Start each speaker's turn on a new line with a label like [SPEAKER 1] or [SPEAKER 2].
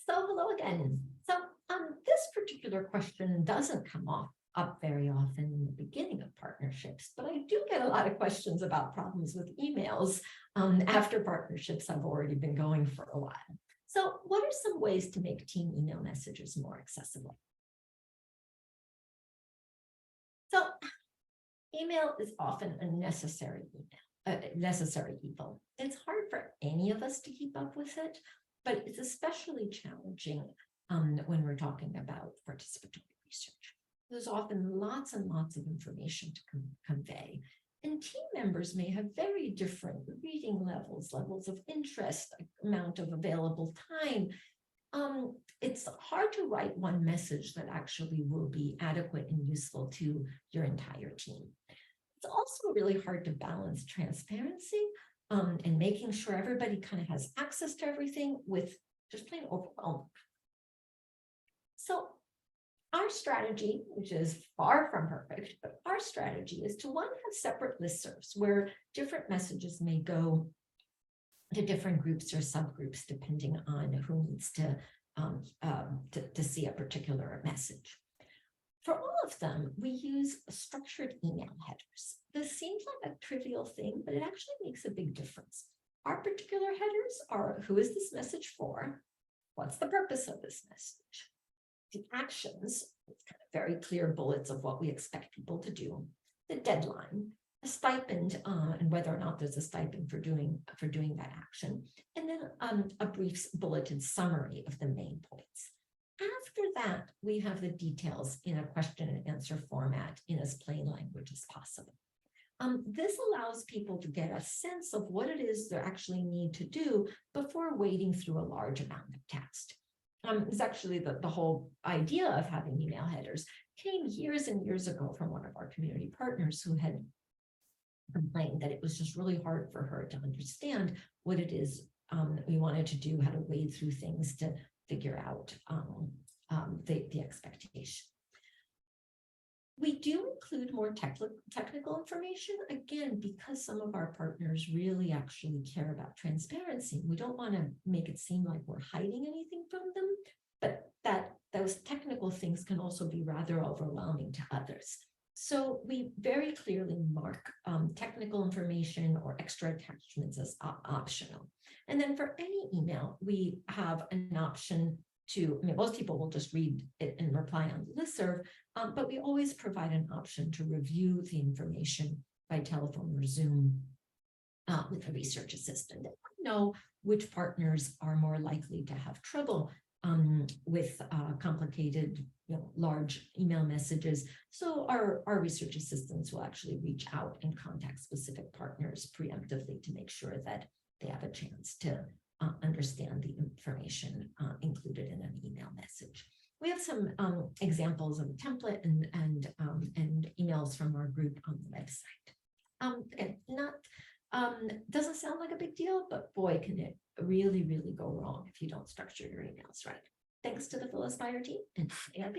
[SPEAKER 1] So hello again. So this particular question doesn't come up very often in the beginning of partnerships, but I do get a lot of questions about problems with emails after partnerships have already been going for a while. So what are some ways to make team email messages more accessible? So email is often a necessary evil. It's hard for any of us to keep up with it, but it's especially challenging when we're talking about participatory research. There's often lots and lots of information to convey, and team members may have very different reading levels, levels of interest, amount of available time. It's hard to write one message that actually will be adequate and useful to your entire team. It's also really hard to balance transparency and making sure everybody kind of has access to everything with just plain overwhelm. So our strategy, which is far from perfect, but our strategy is to one, have separate listservs where different messages may go to different groups or subgroups depending on who needs to see a particular message. For all of them, we use structured email headers. This seems like a trivial thing, but it actually makes a big difference. Our particular headers are: who is this message for? What's the purpose of this message? The actions, with kind of very clear bullets of what we expect people to do. The deadline, a stipend, and whether or not there's a stipend for doing that action. And then a brief bulleted summary of the main points. After that, we have the details in a question and answer format in as plain language as possible. This allows people to get a sense of what it is they actually need to do before wading through a large amount of text. It's actually the whole idea of having email headers came years and years ago from one of our community partners who had complained that it was just really hard for her to understand what it is we wanted to do, how to wade through things to figure out the expectation. We do include more technical information, again, because some of our partners really actually care about transparency. We don't want to make it seem like we're hiding anything from them, but that those technical things can also be rather overwhelming to others. So we very clearly mark technical information or extra attachments as optional. And then for any email, we have an option to, most people will just read it and reply on the listserv, but we always provide an option to review the information by telephone or Zoom with a research assistant. We know which partners are more likely to have trouble with complicated, large email messages. So our research assistants will actually reach out and contact specific partners preemptively to make sure that they have a chance to understand the information included in an email message. We have some examples of a template and emails from our group on the website. Doesn't sound like a big deal, but boy, can it really, really go wrong if you don't structure your emails right. Thanks to the Full Aspire team and AIP.